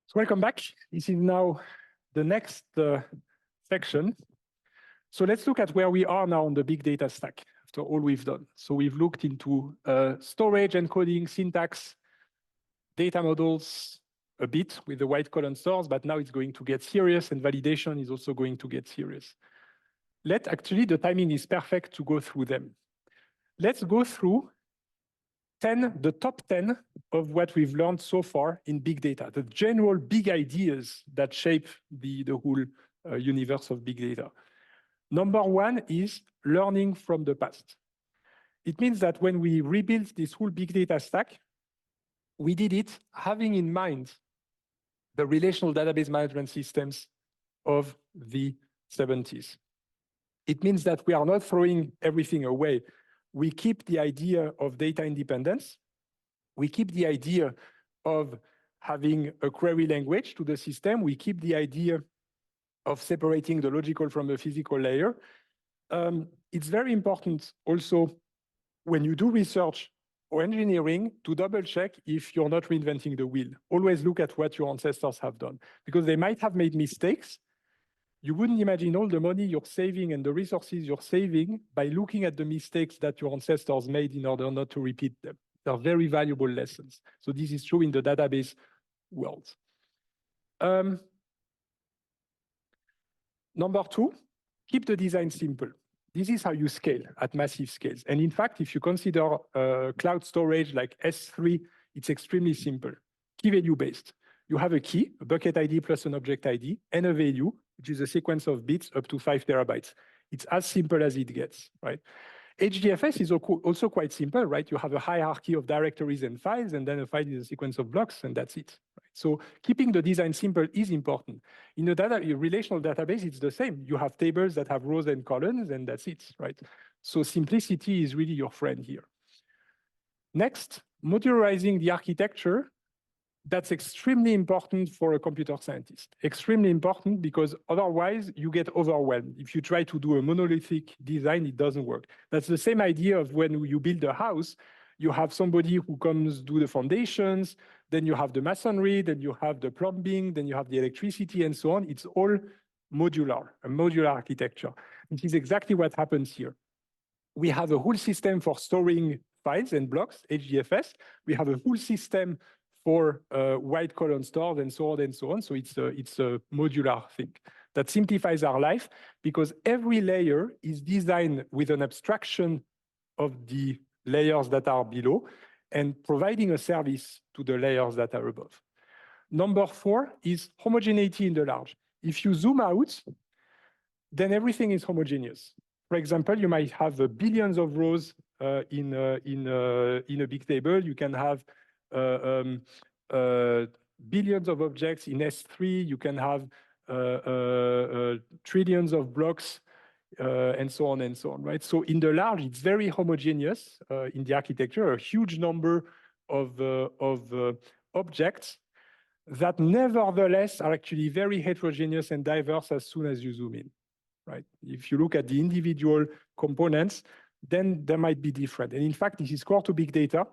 So welcome back. This is now the next section. So let's look at where we are now on the big data stack after all we've done. So we've looked into storage, encoding, syntax, data models a bit with the white column stores, but now it's going to get serious and validation is also going to get serious. Actually, the timing is perfect to go through them. Let's go through the top 10 of what we've learned so far in big data, the general big ideas that shape the whole universe of big data. Number one is learning from the past. It means that when we rebuilt this whole big data stack, we did it having in mind the relational database management systems of the 70s. It means that we are not throwing everything away. We keep the idea of data independence. We keep the idea of having a query language to the system. We keep the idea of separating the logical from the physical layer. It's very important also when you do research or engineering to double check if you're not reinventing the wheel. Always look at what your ancestors have done because they might have made mistakes. You wouldn't imagine all the money you're saving and the resources you're saving by looking at the mistakes that your ancestors made in order not to repeat them. They're very valuable lessons. So this is true in the database world. Number two, keep the design simple. This is how you scale at massive scales. And in fact, if you consider cloud storage like S3, it's extremely simple, key value based. You have a key, a bucket ID plus an object ID, and a value, which is a sequence of bits up to 5 terabytes. It's as simple as it gets, right? HDFS is also quite simple, right? You have a hierarchy of directories and files, and then a file is a sequence of blocks, and that's it. Right? So keeping the design simple is important. In a relational database, it's the same. You have tables that have rows and columns, and that's it, right? So simplicity is really your friend here. Next, modularizing the architecture. That's extremely important for a computer scientist. Extremely important because otherwise you get overwhelmed. If you try to do a monolithic design, it doesn't work. That's the same idea of when you build a house, you have somebody who comes do the foundations, then you have the masonry, then you have the plumbing, then you have the electricity and so on. It's all modular, a modular architecture. This is exactly what happens here. We have a whole system for storing files and blocks, HDFS. We have a whole system for white column stores and so on and so on. So it's a modular thing that simplifies our life because every layer is designed with an abstraction of the layers that are below and providing a service to the layers that are above. Number four is homogeneity in the large. If you zoom out, then everything is homogeneous. For example, you might have billions of rows in a big table. You can have billions of objects in S3, you can have trillions of blocks and so on and so on, right? So in the large, it's very homogeneous in the architecture, a huge number of objects that nevertheless are actually very heterogeneous and diverse as soon as you zoom in, right? If you look at the individual components, then they might be different. And in fact, this is core to big data,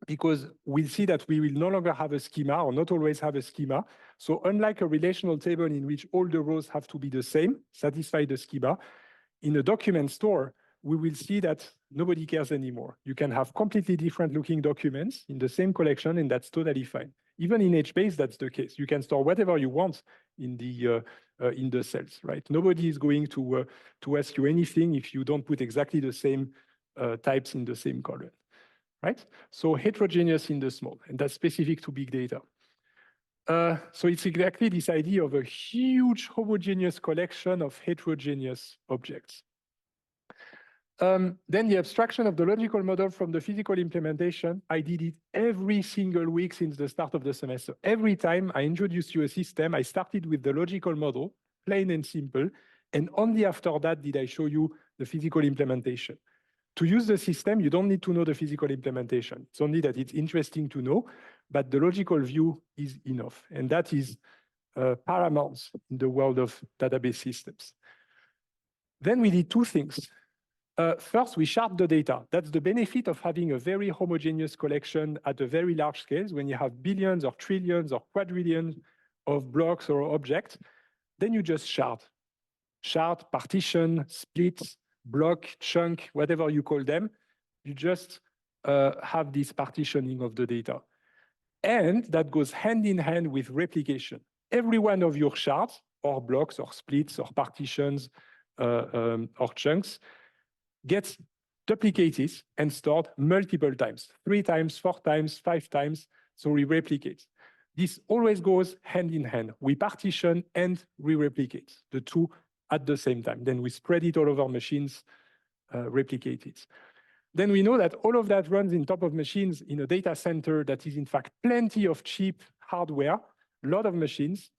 because we'll see that we will no longer have a schema or not always have a schema. So unlike a relational table in which all the rows have to be the same, satisfy the schema, in a document store, we will see that nobody cares anymore. You can have completely different looking documents in the same collection, and that's totally fine. Even in HBase, that's the case. You can store whatever you want in the cells, right? Nobody is going to ask you anything if you don't put exactly the same types in the same column. Right? So heterogeneous in the small, and that's specific to big data. So it's exactly this idea of a huge homogeneous collection of heterogeneous objects. Then the abstraction of the logical model from the physical implementation, I did it every single week since the start of the semester. Every time I introduced you a system, I started with the logical model, plain and simple, and only after that did I show you the physical implementation. To use the system, you don't need to know the physical implementation. It's only that it's interesting to know, but the logical view is enough. And that is paramount in the world of database systems. Then we did two things. First, we shard the data. That's the benefit of having a very homogeneous collection at a very large scale when you have billions or trillions or quadrillions of blocks or objects, then you just shard. Shard, partition, split, block, chunk, whatever you call them. You just have this partitioning of the data. And that goes hand in hand with replication. Every one of your shards, or blocks, or splits, or partitions, or chunks, gets duplicated and stored multiple times, 3 times, 4 times, 5 times, so we replicate. This always goes hand in hand. We partition and we replicate the two at the same time. Then we spread it all over machines, replicate it. Then we know that all of that runs in top of machines in a data center that is in fact plenty of cheap hardware, a lot of machines,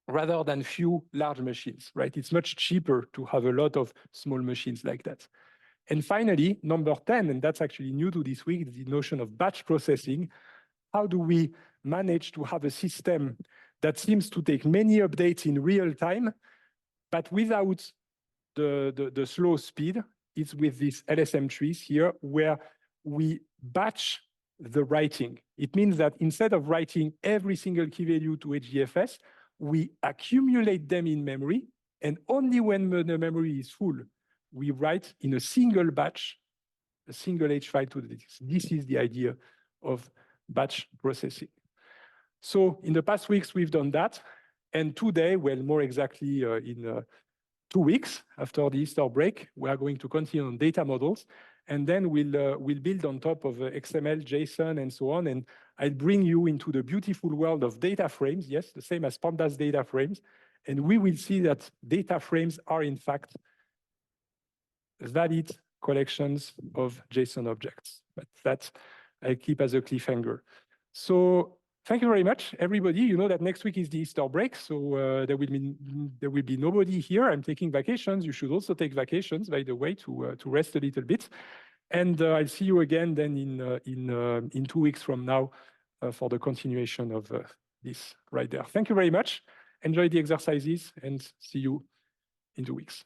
rather than few large machines, right? It's much cheaper to have a lot of small machines like that. And finally, number 10, and that's actually new to this week, the notion of batch processing. How do we manage to have a system that seems to take many updates in real time, but without the slow speed? It's with these LSM trees here, where we batch the writing. It means that instead of writing every single key value to HDFS, we accumulate them in memory, and only when the memory is full, we write in a single batch, a single H file to the disk. This is the idea of batch processing. So in the past weeks, we've done that. And today, well, more exactly in 2 weeks after the Easter break, we are going to continue on data models. And then we'll build on top of XML, JSON, and so on. And I'll bring you into the beautiful world of data frames. Yes, the same as Pandas data frames. And we will see that data frames are, in fact, valid collections of JSON objects. But that I keep as a cliffhanger. So thank you very much, everybody. You know that next week is the Easter break, so there will be nobody here. I'm taking vacations. You should also take vacations, by the way, to rest a little bit. And I'll see you again then in 2 weeks from now for the continuation of this right there. Thank you very much. Enjoy the exercises and see you in 2 weeks.